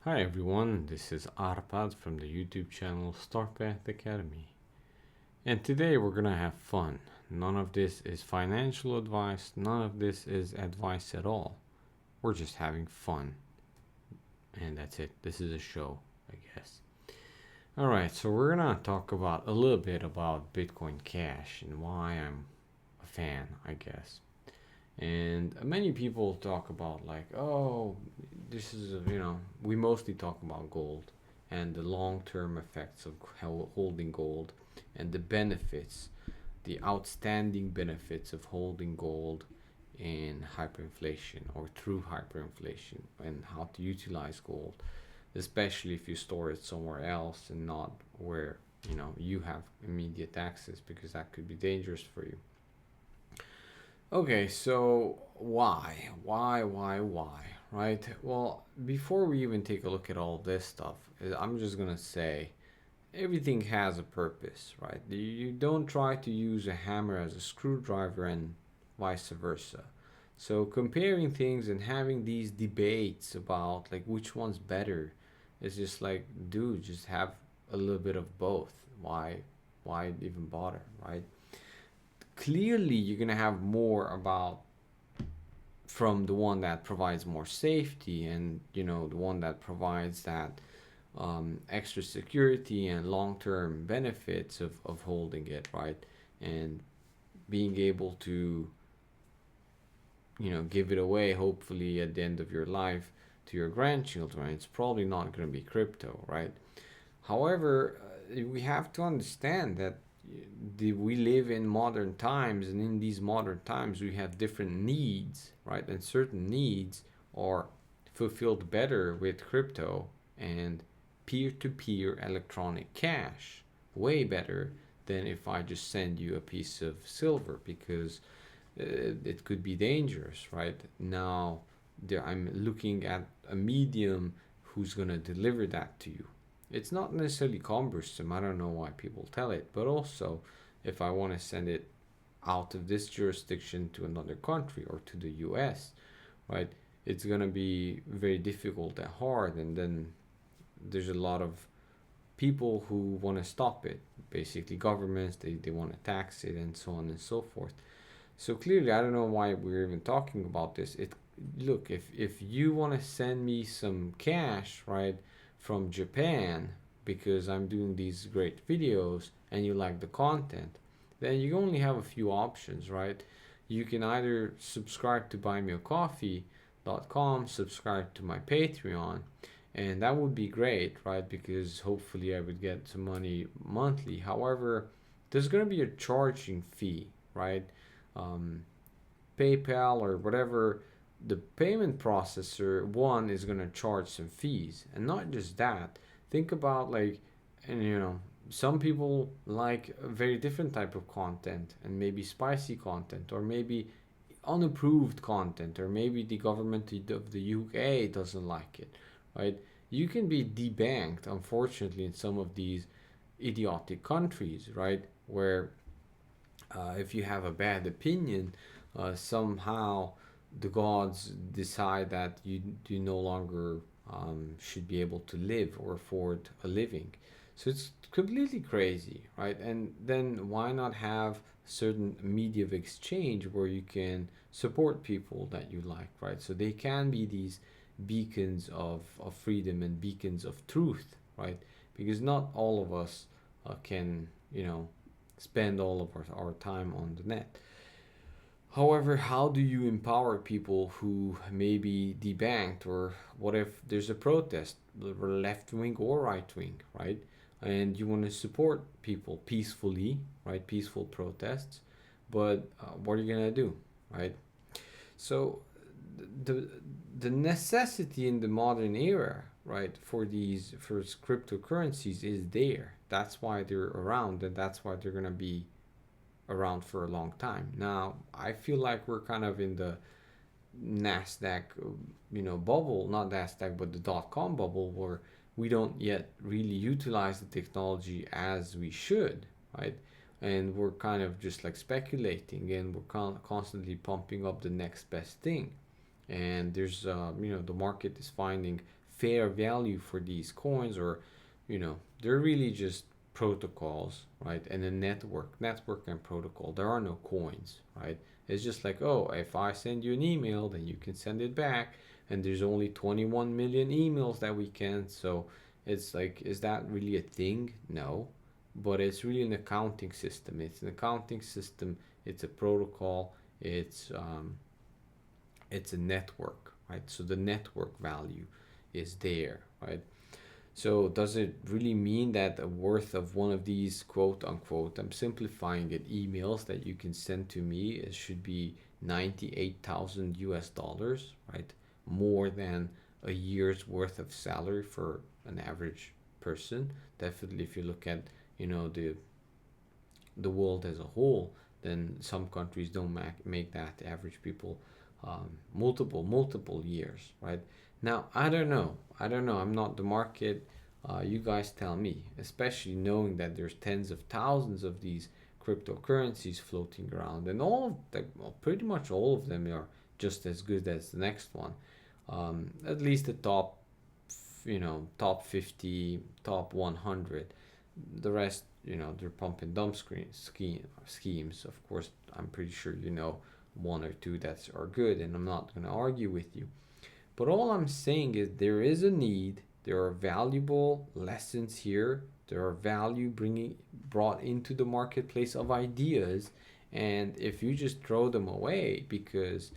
Hi everyone, this is Arpad from the YouTube channel Starpath Academy. And today we're gonna have fun. None of this is financial advice, none of this is advice at all. We're just having fun. And that's it. This is a show, I guess. Alright, so we're gonna talk about a little bit about Bitcoin Cash and why I'm a fan, I guess. And many people talk about like, oh, this is we mostly talk about gold and the long-term effects of holding gold and the benefits, the outstanding benefits of holding gold in hyperinflation or through hyperinflation, and how to utilize gold, especially if you store it somewhere else and not where you have immediate access, because that could be dangerous for you. Okay, so why? Why? Right? Well, before we even take a look at all this stuff, I'm just gonna say everything has a purpose, right? You don't try to use a hammer as a screwdriver and vice versa. So comparing things and having these debates about like which one's better is just like, dude, just have a little bit of both. Why even bother, right? Clearly you're going to have more about from the one that provides more safety, and the one that provides that extra security and long-term benefits of holding it, right? And being able to give it away hopefully at the end of your life to your grandchildren. It's probably not going to be crypto, right? However, we have to understand that we live in modern times, and in these modern times we have different needs, right? And certain needs are fulfilled better with crypto and peer-to-peer electronic cash, way better than if I just send you a piece of silver, because it could be dangerous, right? Now I'm looking at a medium who's going to deliver that to you. It's not necessarily cumbersome. I don't know why people tell it, but also if I want to send it out of this jurisdiction to another country or to the US, right? It's going to be very difficult and hard, and then there's a lot of people who want to stop it. Basically governments, they want to tax it and so on and so forth. So clearly I don't know why we're even talking about this. Look, if you want to send me some cash, right, from Japan, because I'm doing these great videos and you like the content, then you only have a few options, right? You can either subscribe to buymeacoffee.com, subscribe to my Patreon, and that would be great, right? Because hopefully I would get some money monthly. However, there's going to be a charging fee, right? Um, PayPal or whatever, the payment processor one is going to charge some fees. And not just that, think about like, and some people like a very different type of content, and maybe spicy content, or maybe unapproved content, or maybe the government of the UK doesn't like it, right? You can be debanked, unfortunately, in some of these idiotic countries, right? Where if you have a bad opinion, somehow the gods decide that you no longer should be able to live or afford a living. So it's completely crazy, right? And then why not have certain media of exchange where you can support people that you like, right? So they can be these beacons of freedom and beacons of truth, right? Because not all of us can, spend all of our time on the net. However, how do you empower people who may be debanked, or what if there's a protest, left wing or right wing, right? And you want to support people peacefully, right? Peaceful protests, but what are you gonna do, right? So the the necessity in the modern era, right, for these for cryptocurrencies is there. That's why they're around, and that's why they're gonna be around for a long time. Now, I feel like we're kind of in the Nasdaq, bubble, not Nasdaq, but the .com bubble, where we don't yet really utilize the technology as we should, right? And we're kind of just like speculating, and we're constantly pumping up the next best thing. And there's, the market is finding fair value for these coins, or they're really just protocols, right? And a network and protocol. There are no coins, right? It's just like, oh, if I send you an email, then you can send it back, and there's only 21 million emails that we can. So it's like, is that really a thing? No, but it's really an accounting system. It's an accounting system. It's a protocol. It's a network, right? So the network value is there, right? So does it really mean that the worth of one of these quote unquote, I'm simplifying it, emails that you can send to me, it should be 98,000 US dollars, right? More than a year's worth of salary for an average person. Definitely, if you look at, the world as a whole, then some countries don't make that average people multiple years, right? Now, I don't know, I'm not the market. You guys tell me, especially knowing that there's tens of thousands of these cryptocurrencies floating around, and well, pretty much all of them are just as good as the next one. At least the top 50, top 100. The rest, they're pump and dump schemes. Of course, I'm pretty sure one or two that are good, and I'm not going to argue with you. But all I'm saying is there is a need. There are valuable lessons here. There are value brought into the marketplace of ideas, and if you just throw them away because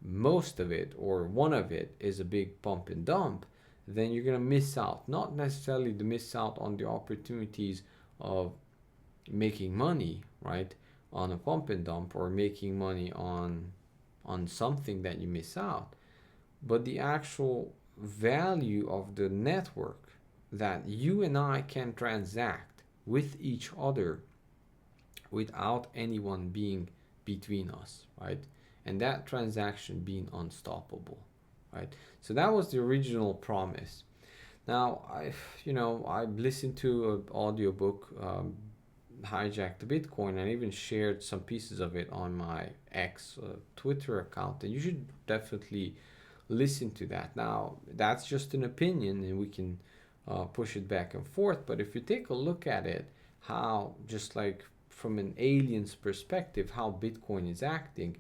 most of it or one of it is a big pump and dump, then you're gonna miss out. Not necessarily to miss out on the opportunities of making money, right, on a pump and dump, or making money on something that you miss out, but the actual value of the network that you and I can transact with each other without anyone being between us, right? And that transaction being unstoppable, right? So that was the original promise. Now, I listened to an audiobook, hijacked the Bitcoin, and even shared some pieces of it on my X Twitter account, and you should definitely listen to that. Now, that's just an opinion, and we can push it back and forth. But if you take a look at it, how, just like from an alien's perspective, how Bitcoin is acting,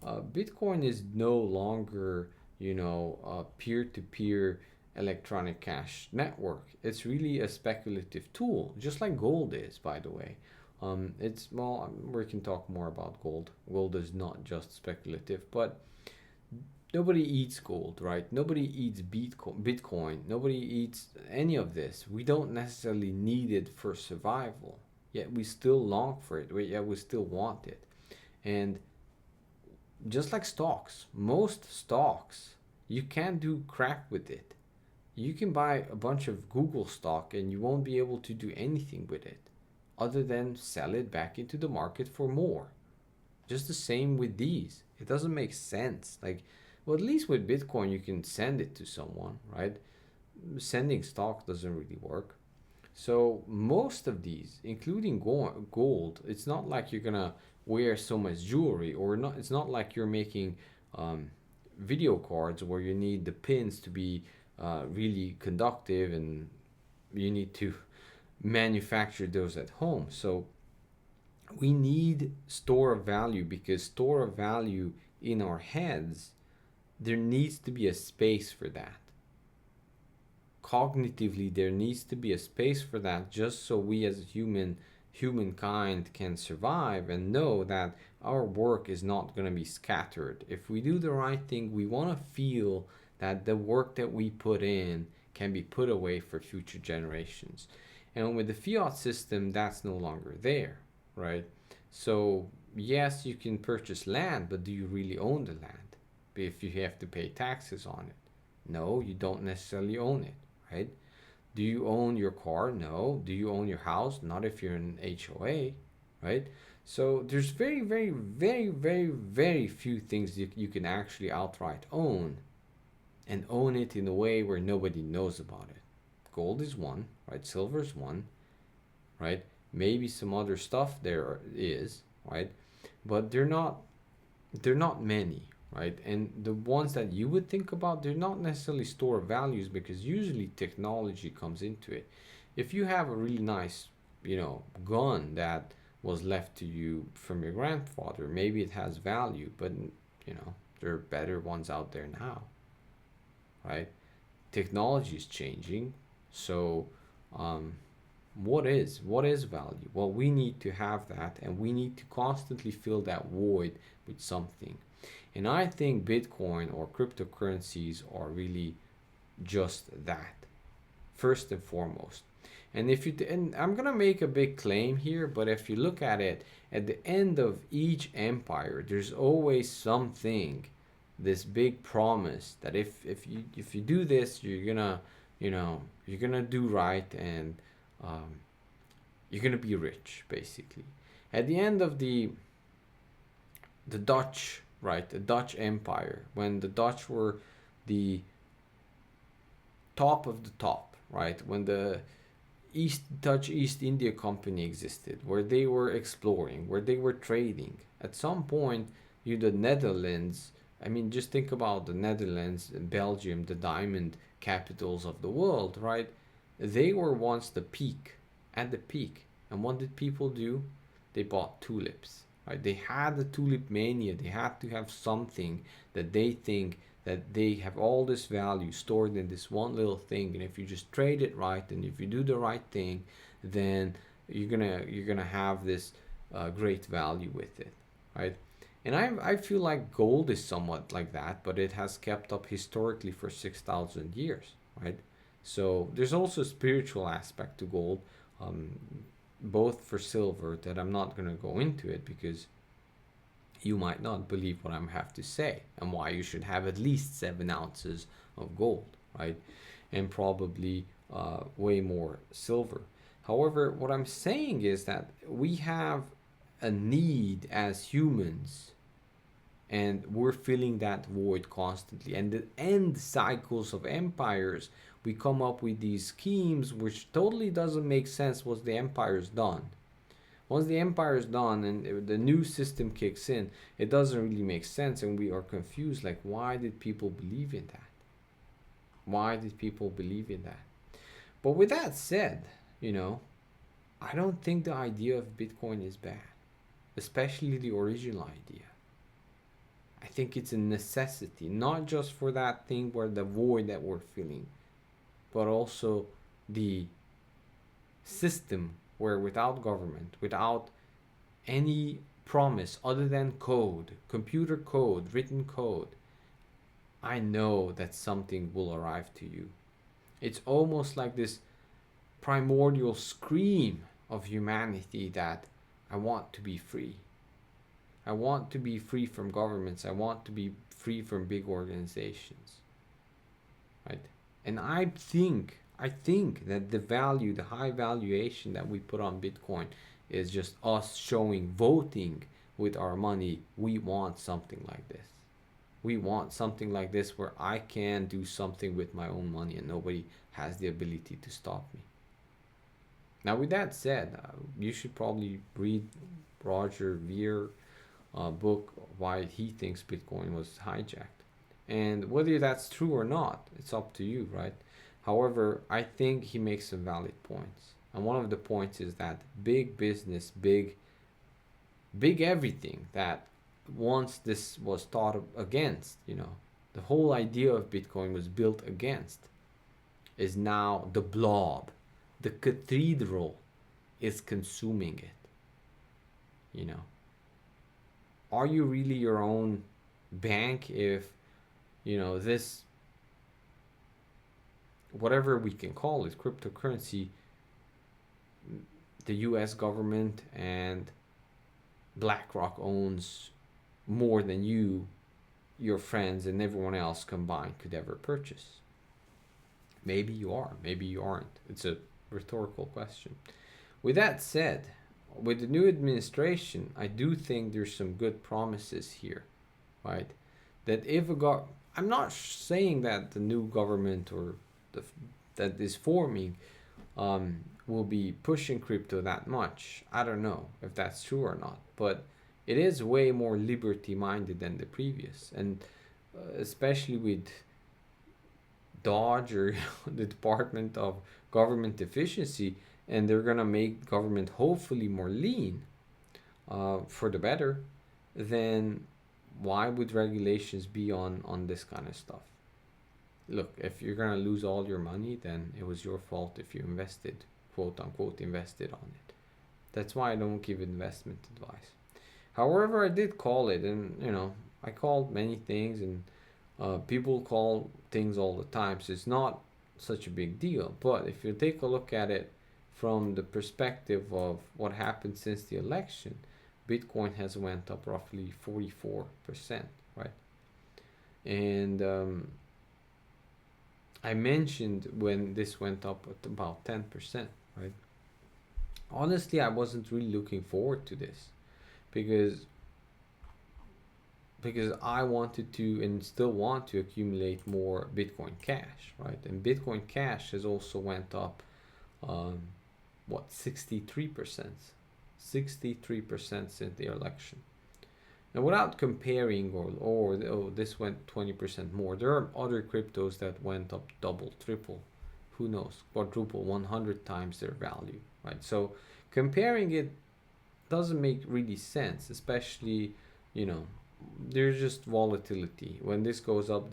Bitcoin is no longer, a peer-to-peer electronic cash network. It's really a speculative tool, just like gold is, by the way. We can talk more about gold. Gold is not just speculative, but nobody eats gold, right? Nobody eats Bitcoin. Nobody eats any of this. We don't necessarily need it for survival, yet we still long for it. Yet we still want it. And just like stocks, most stocks, you can't do crap with it. You can buy a bunch of Google stock and you won't be able to do anything with it other than sell it back into the market for more. Just the same with these. It doesn't make sense. Like, well, at least with Bitcoin, you can send it to someone, right? Sending stock doesn't really work. So most of these, including gold, it's not like you're gonna wear so much jewelry, or not. It's not like you're making video cards where you need the pins to be really conductive, and you need to manufacture those at home. So we need store of value, because store of value in our heads, there needs to be a space for that. Cognitively, there needs to be a space for that, just so we as humankind can survive and know that our work is not going to be scattered. If we do the right thing, we want to feel that the work that we put in can be put away for future generations. And with the fiat system, that's no longer there, right? So yes, you can purchase land, but do you really own the land if you have to pay taxes on it? No, you don't necessarily own it, right? Do you own your car? No. Do you own your house? Not if you're in HOA, right? So there's very, very, very, very, very few things you can actually outright own, and own it in a way where nobody knows about it. Gold is one, right? Silver is one, right? Maybe some other stuff there is, right? But they're not many, right? And the ones that you would think about, they're not necessarily store of values because usually technology comes into it. If you have a really nice, gun that was left to you from your grandfather, maybe it has value, but there are better ones out there now, right? Technology is changing, so um, what is value? Well, we need to have that, and we need to constantly fill that void with something. And I think Bitcoin or cryptocurrencies are really just that, first and foremost. And and I'm gonna make a big claim here, but if you look at it, at the end of each empire, there's always something, this big promise that if you do this, you're gonna do right, and um, you're gonna be rich, basically. At the end of the Dutch, right, the Dutch Empire, when the Dutch were the top of the top, right, when the Dutch East India Company existed, where they were exploring, where they were trading. At some point, the Netherlands. I mean, just think about the Netherlands and Belgium, the diamond capitals of the world, right? They were once the peak, at the peak. And what did people do? They bought tulips, right? They had the tulip mania. They had to have something that they think that they have all this value stored in this one little thing, and if you just trade it right, and if you do the right thing, then you're gonna have this great value with it, right? And I feel like gold is somewhat like that, but it has kept up historically for 6,000 years, right? So there's also a spiritual aspect to gold, um, both for silver, that I'm not gonna go into it because you might not believe what I have to say and why you should have at least 7 ounces of gold, right? And probably way more silver. However, what I'm saying is that we have a need as humans, and we're filling that void constantly. And the end cycles of empires, we come up with these schemes which totally doesn't make sense once the empire's done. Once the empire is done and the new system kicks in, it doesn't really make sense, and we are confused. Like, why did people believe in that? Why did people believe in that? But with that said, I don't think the idea of Bitcoin is bad, especially the original idea. I think it's a necessity, not just for that thing where the void that we're feeling, but also the system where without government, without any promise other than code, computer code, written code, I know that something will arrive to you. It's almost like this primordial scream of humanity that I want to be free. I want to be free from governments. I want to be free from big organizations. Right? And I think that the high valuation that we put on Bitcoin is just us showing, voting with our money. We want something like this. We want something like this where I can do something with my own money and nobody has the ability to stop me. Now, with that said, you should probably read Roger Ver book, Why He Thinks Bitcoin Was Hijacked. And whether that's true or not, it's up to you, right? However, I think he makes some valid points. And one of the points is that big business, big everything, that once this was thought against, the whole idea of Bitcoin was built against, is now the blob, the cathedral is consuming it. Are you really your own bank if, this, whatever we can call it, cryptocurrency, the US government and BlackRock owns more than you, your friends, and everyone else combined could ever purchase? Maybe you are, maybe you aren't. It's a rhetorical question. With that said, with the new administration, I do think there's some good promises here, right? That if I'm not saying that the new government or that is forming will be pushing crypto that much. I don't know if that's true or not, but it is way more liberty minded than the previous. And especially with Dodge or the Department of Government Efficiency, and they're gonna make government hopefully more lean, for the better, then why would regulations be on this kind of stuff? Look, if you're gonna lose all your money, then it was your fault if you invested, quote unquote, invested on it. That's why I don't give investment advice. However, I did call it, and I called many things, and people call things all the time, so it's not such a big deal. But if you take a look at it from the perspective of what happened since the election, Bitcoin has went up roughly 44%, right? And I mentioned when this went up at about 10%, right? Honestly, I wasn't really looking forward to this because I wanted to and still want to accumulate more Bitcoin Cash, right? And Bitcoin Cash has also went up, um, 63%, 63% since the election. Now, without comparing, or this went 20% more, there are other cryptos that went up double, triple, who knows, quadruple, 100 times their value, right? So comparing it doesn't make really sense, especially, you know, there's just volatility. When this goes up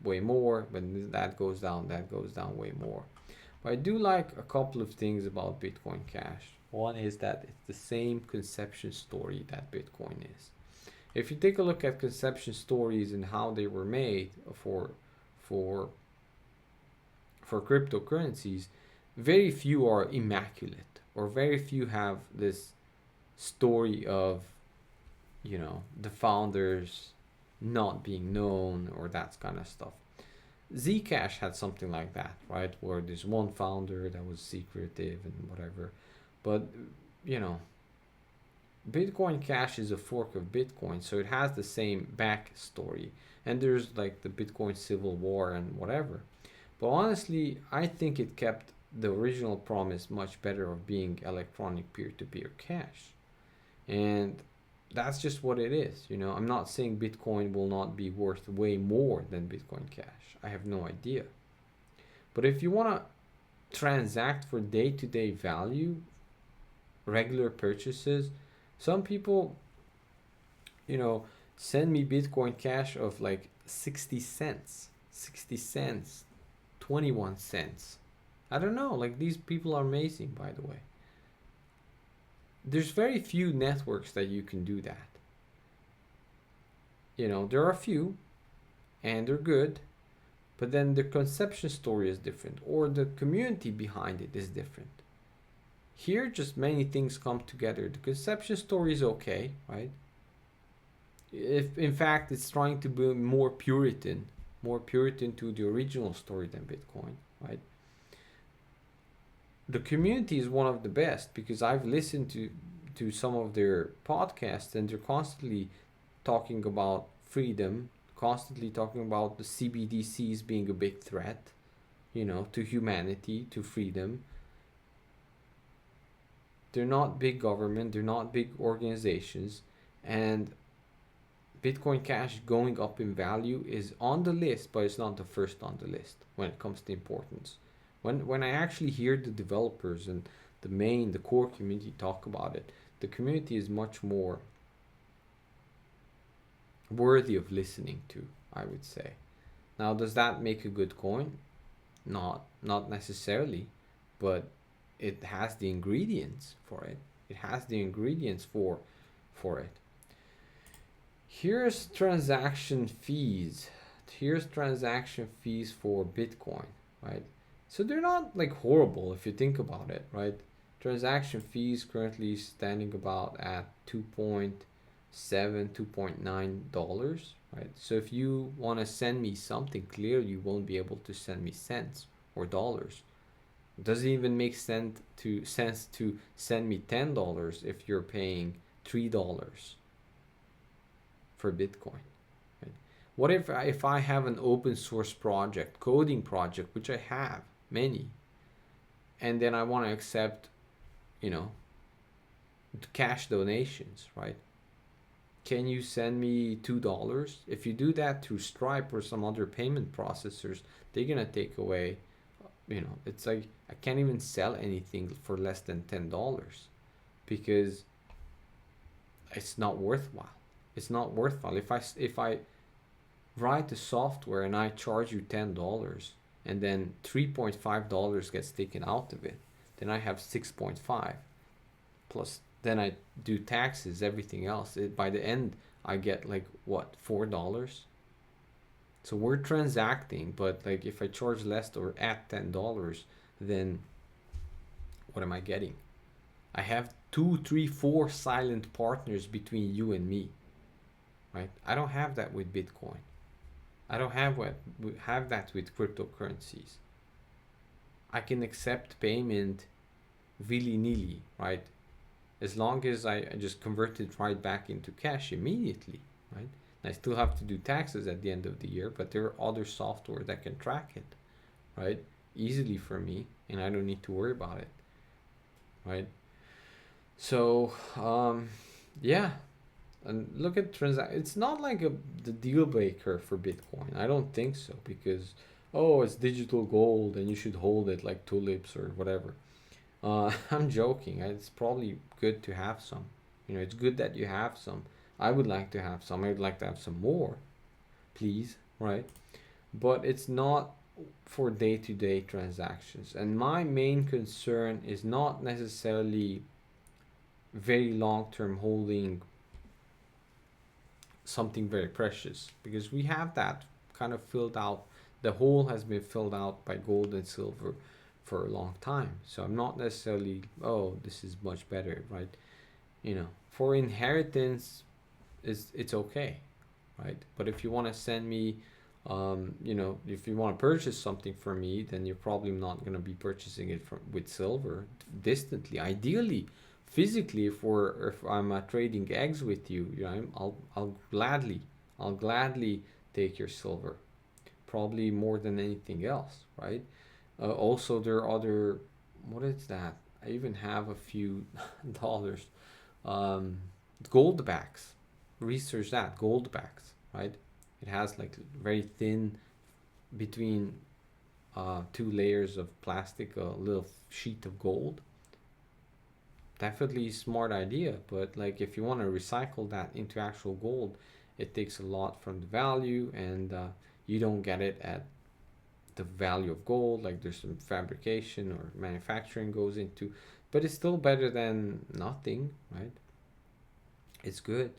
way more. When that goes down way more. But I do like a couple of things about Bitcoin Cash. One is that it's the same conception story that Bitcoin is. If you take a look at conception stories and how they were made for cryptocurrencies, very few are immaculate, or very few have this story of, the founders not being known or that kind of stuff. Zcash had something like that, right? Where there's one founder that was secretive and whatever. But, you know, Bitcoin Cash is a fork of Bitcoin, so it has the same backstory. And there's like the Bitcoin Civil War and whatever. But honestly, I think it kept the original promise much better of being electronic peer-to-peer cash. And that's just what it is. I'm not saying Bitcoin will not be worth way more than Bitcoin Cash. I have no idea. But if you want to transact for day-to-day value, regular purchases, some people, send me Bitcoin Cash of like 60 cents, 21 cents. I don't know. Like, these people are amazing, by the way. There's very few networks that you can do that. There are a few, and they're good, but then the conception story is different, or the community behind it is different. Here, just many things come together. The conception story is okay, right? If in fact it's trying to be more Puritan to the original story than Bitcoin, right? The community is one of the best, because I've listened to some of their podcasts, and they're constantly talking about freedom, constantly talking about the CBDCs being a big threat, to humanity, to freedom. They're not big government, they're not big organizations, and Bitcoin Cash going up in value is on the list, but it's not the first on the list when it comes to importance. When I actually hear the developers and the core community talk about it, the community is much more worthy of listening to, I would say. Now, does that make a good coin? Not necessarily, but it has the ingredients for it. It has the ingredients for it. Here's transaction fees. Here's transaction fees for Bitcoin, right? So they're not like horrible if you think about it, right? Transaction fees currently standing about at $2.7, $2.9, right? So if you want to send me something, clearly you won't be able to send me cents or dollars. It doesn't even make sense to send me $10 if you're paying $3 for Bitcoin. Right? What if I have an open source project, coding project, which I have many, and then I want to accept, cash donations, right? can you send me $2? If you do that through Stripe or some other payment processors, they're gonna take away, it's like I can't even sell anything for less than $10 because it's not worthwhile. It's not worthwhile. If I write the software and I charge you $10 and then $3.5 gets taken out of it, then I have 6.5 plus then I do taxes, everything else. By the end, I get like what, $4? So we're transacting, but like if I charge less or at $10, then what am I getting? I have two, three, four silent partners between you and me, right? I don't have that with Bitcoin. I don't have that with cryptocurrencies. I can accept payment willy nilly, right? As long as I just convert it right back into cash immediately, right? I still have to do taxes at the end of the year, but there are other software that can track it, right? Easily for me, and I don't need to worry about it, right? So, yeah, and look at It's not like the deal breaker for Bitcoin. I don't think so because it's digital gold and you should hold it like tulips or whatever. I'm joking. It's probably good to have some. It's good that you have some. I would like to have some. I would like to have some more, please, right? But it's not for day-to-day transactions. And my main concern is not necessarily very long-term holding something very precious because we have that kind of filled out. The hole has been filled out by gold and silver for a long time. So I'm not necessarily, this is much better, right? For inheritance, it's okay, right? But if you want to send me, if you want to purchase something from me, then you're probably not going to be purchasing it with silver distantly. Ideally, physically, if I'm trading eggs with you, I'll gladly take your silver, probably more than anything else, right? Also, there are other, what is that? I even have a few dollars. Gold backs. Research that. Gold backs, right? It has like very thin, between two layers of plastic, a little sheet of gold. Definitely a smart idea, but like if you want to recycle that into actual gold, it takes a lot from the value, and you don't get it at the value of gold. Like there's some fabrication or manufacturing goes into, but it's still better than nothing, right? It's good.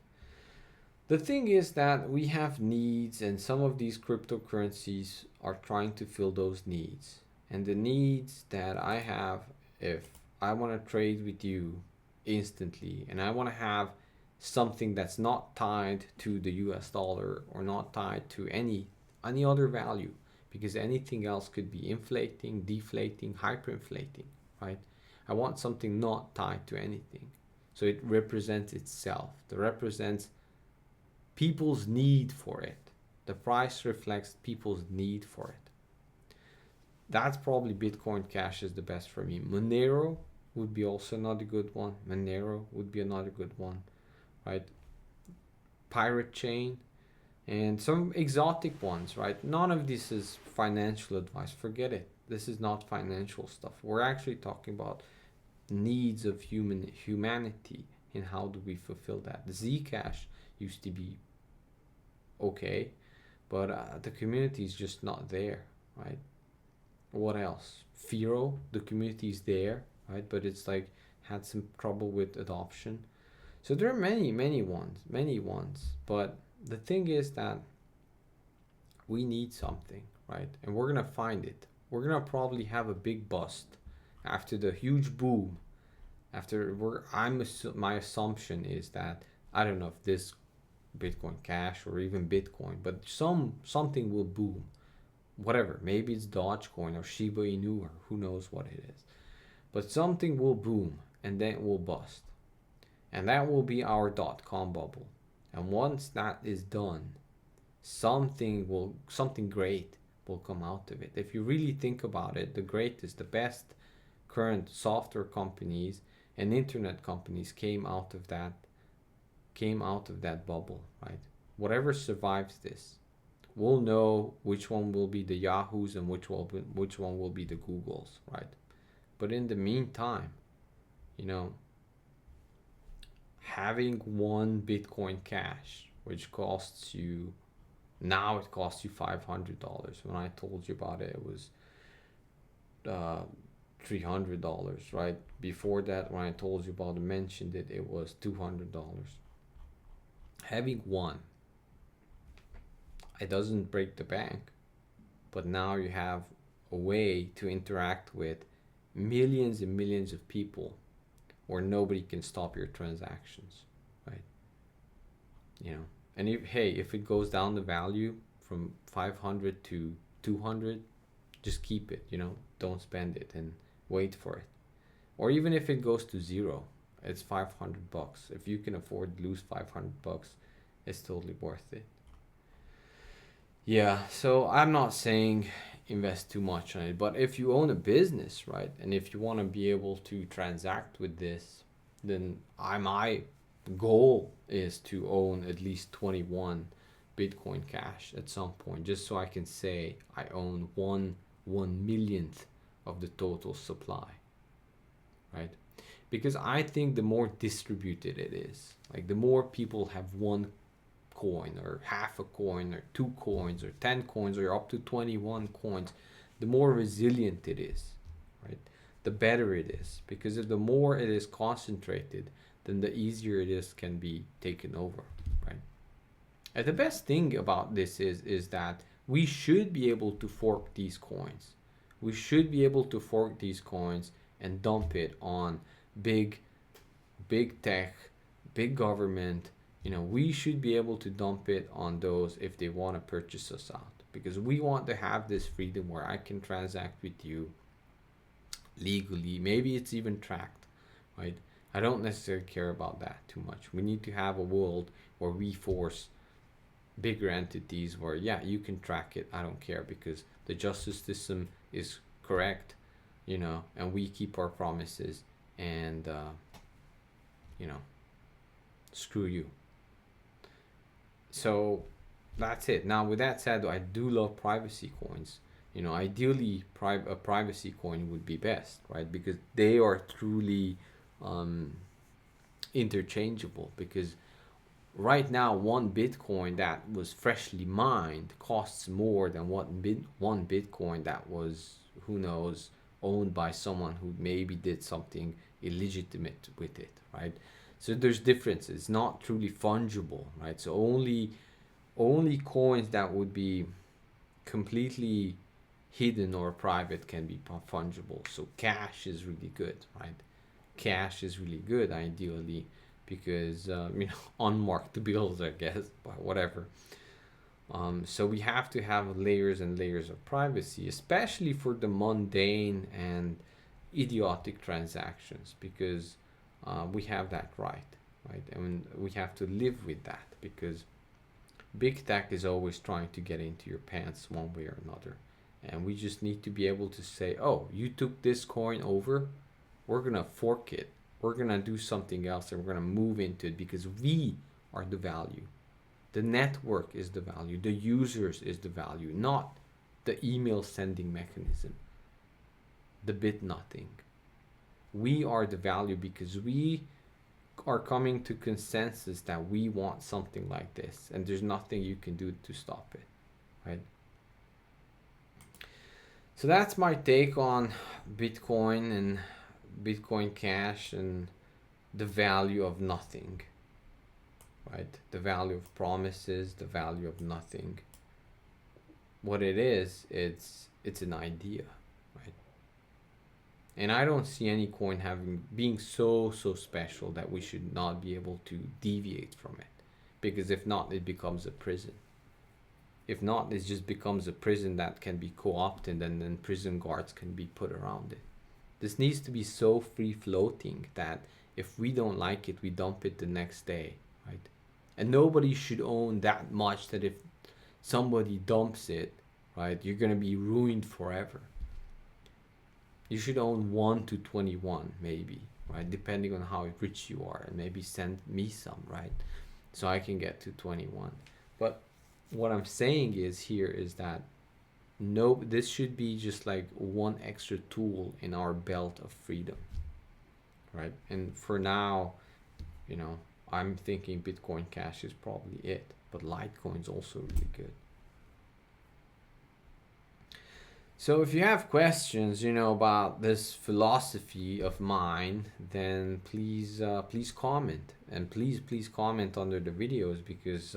The thing is that we have needs, and some of these cryptocurrencies are trying to fill those needs. And the needs that I have, if I want to trade with you instantly and I want to have something that's not tied to the US dollar or not tied to any other value, because anything else could be inflating, deflating, hyperinflating, right? I want something not tied to anything. So it represents itself. It represents people's need for it. The price reflects people's need for it. That's probably Bitcoin Cash is the best for me. Monero would be also another good one. Monero would be another good one, right? Pirate Chain, and some exotic ones, right? None of this is financial advice. Forget it. This is not financial stuff. We're actually talking about needs of humanity and how do we fulfill that. Zcash used to be okay, but the community is just not there, right? What else? Firo, the community is there, right? But it's like had some trouble with adoption. So there are many ones. But the thing is that we need something, right? And we're gonna find it. We're gonna probably have a big bust after the huge boom. My assumption is that I don't know if this Bitcoin Cash or even Bitcoin, but something will boom. Whatever, maybe it's Dogecoin or Shiba Inu or who knows what it is. But something will boom and then it will bust. And that will be our .com bubble. And once that is done, something great will come out of it. If you really think about it, the best current software companies and internet companies came out of came out of that bubble, right? Whatever survives this, we'll know which one will be the Yahoos and which one will be the Googles, right? But in the meantime, you know, having one Bitcoin Cash, which costs you, now it costs you $500. When I told you about it, it was uh, $300, right? Before that, when I told you about it, mentioned it, it was $200. Having one, it doesn't break the bank, but now you have a way to interact with millions and millions of people where nobody can stop your transactions, right? You know, and if it goes down the value from 500 to 200, just keep it, you know, don't spend it and wait for it. Or even if it goes to zero, it's $500. If you can afford to lose $500, it's totally worth it. Yeah, so I'm not saying invest too much on it, but if you own a business, right, and if you want to be able to transact with this, then my goal is to own at least 21 Bitcoin Cash at some point, just so I can say I own one millionth of the total supply, right? Because I think the more distributed it is, like the more people have one coin or half a coin or 2 coins or 10 coins or up to 21 coins, the more resilient it is, right? The better it is, because if the more it is concentrated, then the easier it is can be taken over, right? And the best thing about this is that we should be able to fork these coins. We should be able to fork these coins and dump it on big tech, big government. You know, we should be able to dump it on those if they want to purchase us out, because we want to have this freedom where I can transact with you legally. Maybe it's even tracked, right? I don't necessarily care about that too much. We need to have a world where we force bigger entities where, yeah, you can track it. I don't care, because the justice system is correct, you know, and we keep our promises, and, you know, screw you. So that's it. Now, with that said, I do love privacy coins. You know, ideally, a privacy coin would be best, right? Because they are truly um, interchangeable. Because right now, one Bitcoin that was freshly mined costs more than one Bitcoin that was, who knows, owned by someone who maybe did something illegitimate with it, right? So there's differences. It's not truly fungible, right? So only coins that would be completely hidden or private can be fungible. So cash is really good, right? Cash is really good, ideally, because you know, unmarked bills, I guess, but whatever. So we have to have layers and layers of privacy, especially for the mundane and idiotic transactions, because we have that right? And we have to live with that, because big tech is always trying to get into your pants one way or another. And we just need to be able to say, oh, you took this coin over, we're going to fork it. We're going to do something else, and we're going to move into it, because we are the value. The network is the value. The users is the value, not the email sending mechanism, the bit nothing. We are the value, because we are coming to consensus that we want something like this, and there's nothing you can do to stop it, right? So that's my take on Bitcoin and Bitcoin Cash and the value of nothing, right? The value of promises, the value of nothing. What it is, it's an idea, right? And I don't see any coin being so special that we should not be able to deviate from it, because if not, it becomes a prison. If not, it just becomes a prison that can be co-opted, and then prison guards can be put around it. This needs to be so free floating that if we don't like it, we dump it the next day, right? And nobody should own that much that if somebody dumps it, right, you're going to be ruined forever. You should own 1 to 21 maybe, right? Depending on how rich you are, and maybe send me some, right? so I can get to 21. But what I'm saying is here is that no, this should be just like one extra tool in our belt of freedom, right? And for now, you know, I'm thinking Bitcoin Cash is probably it, but Litecoin's also really good. So if you have questions, you know, about this philosophy of mine, then please comment, and please comment under the videos, because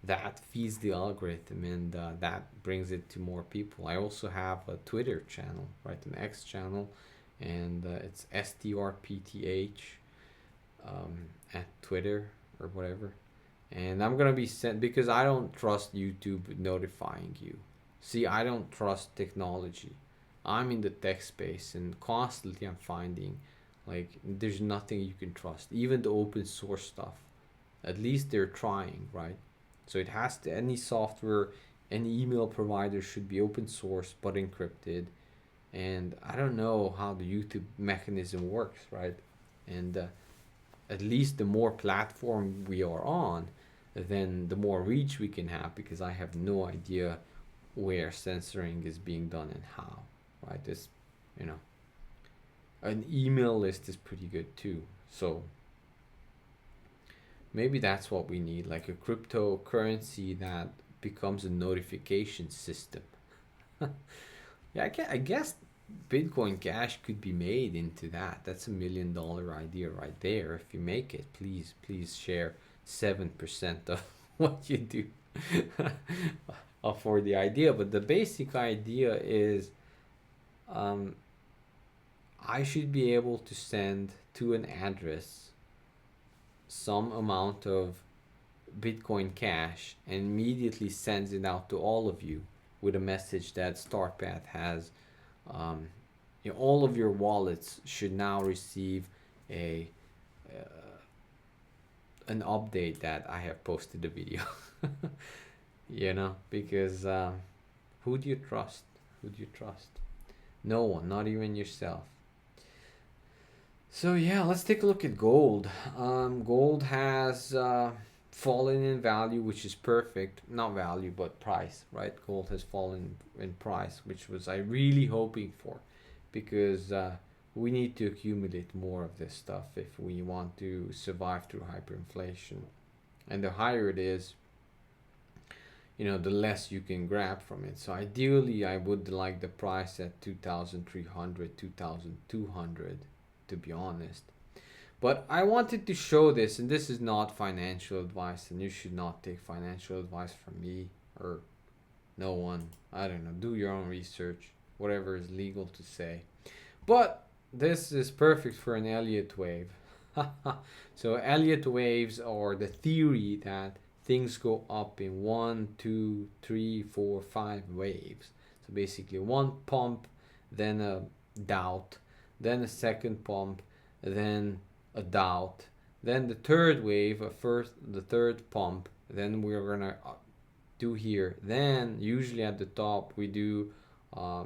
that feeds the algorithm, and that brings it to more people. I also have a Twitter channel, right, an X channel, and it's STRPTH at Twitter or whatever. And I'm gonna be sent, because I don't trust YouTube notifying you. See, I don't trust technology. I'm in the tech space, and constantly I'm finding like there's nothing you can trust. Even the open source stuff. At least they're trying, right? So it has to, any software, any email provider should be open source but encrypted. And I don't know how the YouTube mechanism works, right? And at least the more platform we are on, then the more reach we can have, because I have no idea where censoring is being done and how, right? This, you know, an email list is pretty good too. So maybe that's what we need, like a cryptocurrency that becomes a notification system. Yeah, I guess Bitcoin Cash could be made into that. That's $1 million idea right there. If you make it, please share 7% of what you do for the idea. But the basic idea is, um, I should be able to send to an address some amount of Bitcoin Cash, and immediately sends it out to all of you with a message that StartPath has. Um, you know, all of your wallets should now receive a an update that I have posted a video. You know, because who do you trust? Who do you trust? No one, not even yourself. So yeah, let's take a look at gold. Gold has fallen in value, which is perfect. Not value, but price, right? Gold has fallen in price, which was I really hoping for, because we need to accumulate more of this stuff if we want to survive through hyperinflation. And the higher it is, you know, the less you can grab from it. So ideally, I would like the price at 2,300, 2,200, to be honest. But I wanted to show this, and this is not financial advice, and you should not take financial advice from me or no one. I don't know. Do your own research, whatever is legal to say. But this is perfect for an Elliott wave. So Elliott waves are the theory that things go up in 1, 2, 3, 4, 5 waves. So basically one pump, then a doubt, then a second pump, then a doubt, then the third wave, the third pump, then we're gonna do here. Then usually at the top we do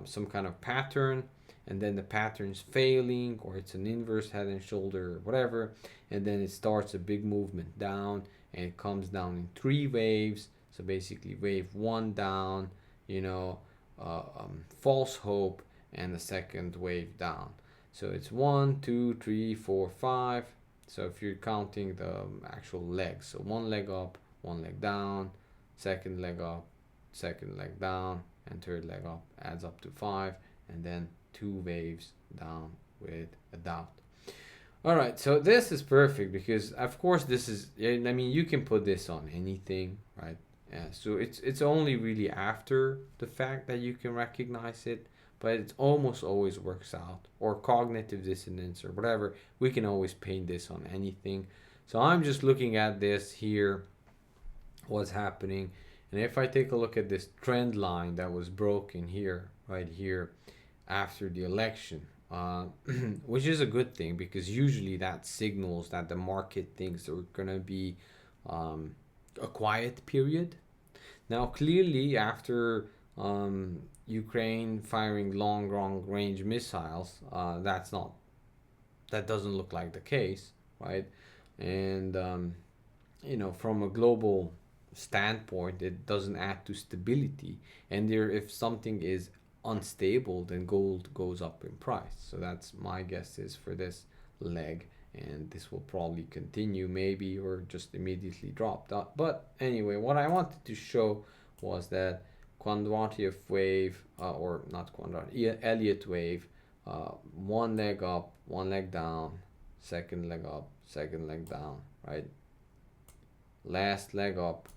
some kind of pattern, and then the pattern's failing, or it's an inverse head and shoulder or whatever, and then it starts a big movement down, and it comes down in 3 waves. So basically wave 1 down, you know, false hope, and the second wave down. So it's 1, 2, 3, 4, 5. So if you're counting the actual legs, so 1 leg up, 1 leg down, second leg up, second leg down, and third leg up, adds up to 5, and then 2 waves down with a doubt. All right, so this is perfect, because of course this is, I mean, you can put this on anything, right? Yeah, so it's only really after the fact that you can recognize it, but it almost always works out. Or cognitive dissonance or whatever, we can always paint this on anything. So I'm just looking at this here, what's happening, and if I take a look at this trend line that was broken here, right here, after the election, which is a good thing, because usually that signals that the market thinks there's gonna be a quiet period. Now clearly after Ukraine firing long range missiles, that doesn't look like the case, right? And from a global standpoint, it doesn't add to stability. And there, if something is unstable, then gold goes up in price. So that's my guess is for this leg, and this will probably continue maybe or just immediately drop. But anyway, what I wanted to show was that quantitative wave, or not quantitative, Elliott wave, one leg up, one leg down, second leg up, second leg down, right? Last leg up,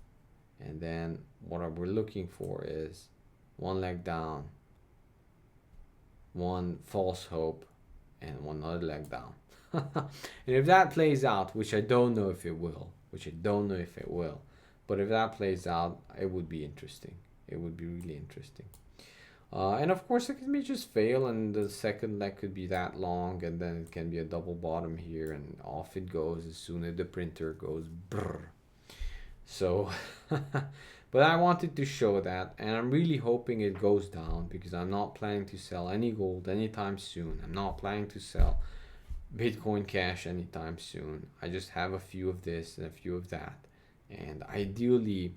and then what we're looking for is one leg down, one false hope, and one other leg down. And if that plays out, which I don't know if it will, but if that plays out, it would be interesting. It would be really interesting. And of course, it can just fail, and the second leg could be that long, and then it can be a double bottom here, and off it goes as soon as the printer goes brrr. So, but I wanted to show that, and I'm really hoping it goes down because I'm not planning to sell any gold anytime soon. I'm not planning to sell Bitcoin Cash anytime soon. I just have a few of this and a few of that. And ideally,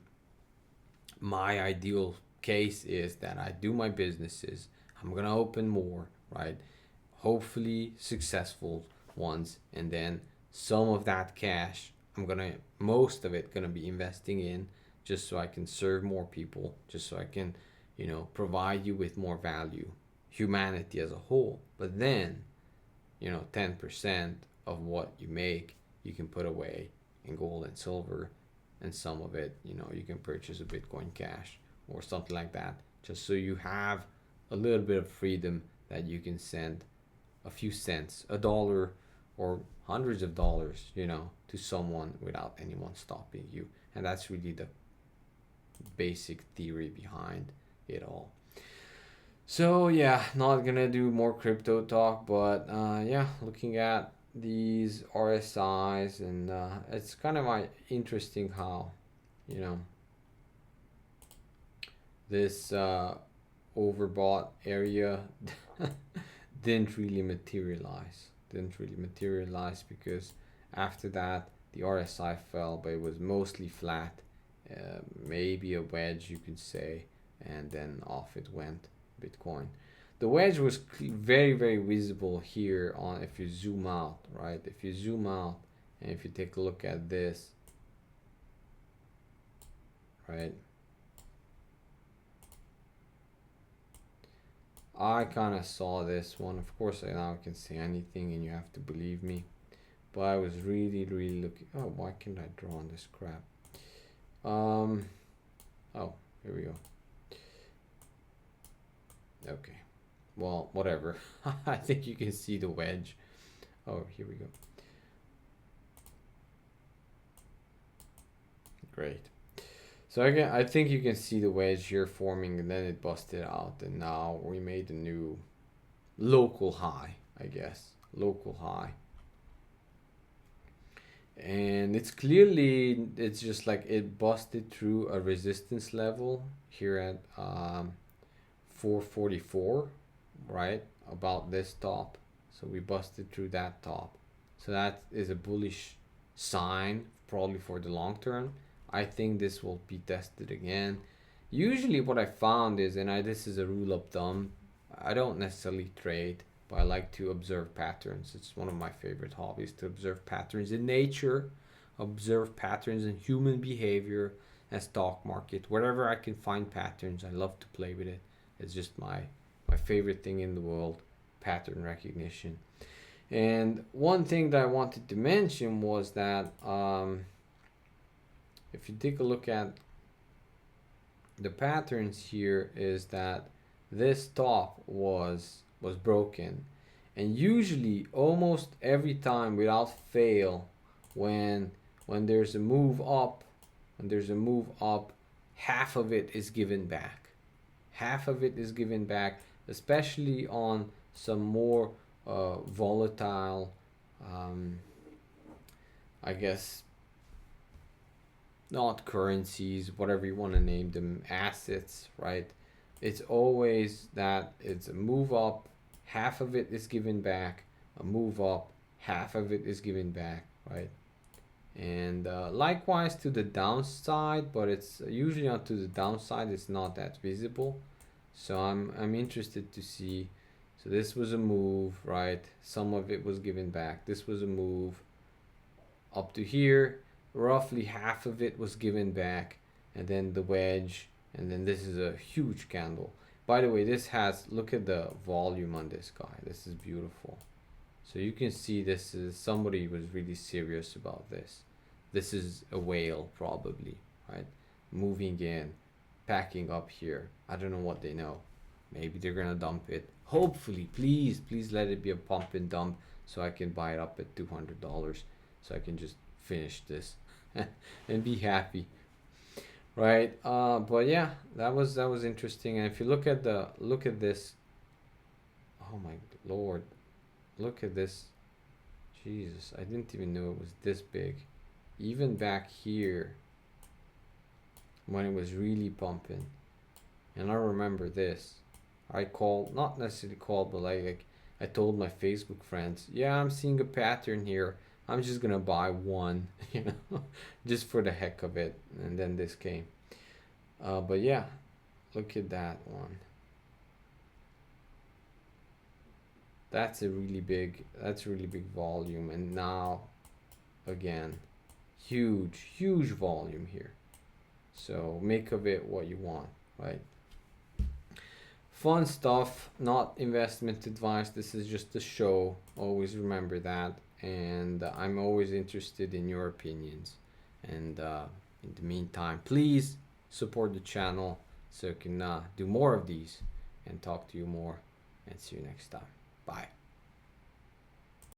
my ideal case is that I do my businesses. I'm going to open more, right? Hopefully successful ones. And then some of that cash, most of it going to be investing in just so I can serve more people, just so I can, provide you with more value, humanity as a whole. But then, 10% of what you make, you can put away in gold and silver, and some of it, you can purchase a Bitcoin Cash or something like that, just so you have a little bit of freedom that you can send a few cents, a dollar, or hundreds of dollars, to someone without anyone stopping you. And that's really the basic theory behind it all. So yeah, not gonna do more crypto talk, but looking at these RSIs, and it's kind of interesting how, this overbought area didn't really materialize. Because after that the RSI fell, but it was mostly flat, maybe a wedge you could say, and then off it went. Bitcoin. The wedge was very, very visible here on, if you zoom out, right? If you zoom out and if you take a look at this, right? I kind of saw this one. Of course, I now can say anything and you have to believe me. But I was really, really looking. Oh, why can't I draw on this crap? Oh, here we go. Okay, well, whatever. I think you can see the wedge. Oh, here we go. Great. So again, I think you can see the wedge here forming, and then it busted out, and now we made a new local high, I guess. Local high. And it's just like it busted through a resistance level here at 444, right, about this top. So we busted through that top, so that is a bullish sign probably for the long term. I think this will be tested again. Usually what I found is, and this is a rule of thumb, I don't necessarily trade, but I like to observe patterns. It's one of my favorite hobbies, to observe patterns in nature, observe patterns in human behavior and stock market. Wherever I can find patterns, I love to play with it. It's just my favorite thing in the world, pattern recognition. And one thing that I wanted to mention was that if you take a look at the patterns here, is that this top was broken, and usually almost every time without fail, when there's a move up, half of it is given back. Especially on some more volatile, I guess, not currencies, whatever you want to name them, assets, right? It's always that it's a move up, half of it is given back, a move up, half of it is given back, right? And likewise to the downside, but it's usually not to the downside, it's not that visible. So I'm interested to see. So this was a move, right? Some of it was given back. This was a move up to here. Roughly half of it was given back, and then the wedge, and then this is a huge candle. By the way, this has, look at the volume on this guy. This is beautiful. So you can see this is, somebody was really serious about this. This is a whale probably, right? Moving in, packing up here. I don't know what they know. Maybe they're gonna dump it. Hopefully, please let it be a pump and dump so I can buy it up at $200 so I can just finish this and be happy, right? But yeah, that was interesting. And if you look at this, oh my lord, look at this. Jesus, I didn't even know it was this big. Even back here, when it was really pumping, and I remember this. I called, not necessarily called, but like I told my Facebook friends, yeah, I'm seeing a pattern here. I'm just gonna buy one, just for the heck of it. And then this came. But yeah, look at that one. That's a really big volume. And now, again, huge volume here. So make of it what you want, right? Fun stuff, not investment advice. This is just a show. Always remember that. And I'm always interested in your opinions. And in the meantime, please support the channel so I can do more of these and talk to you more. And see you next time. Bye.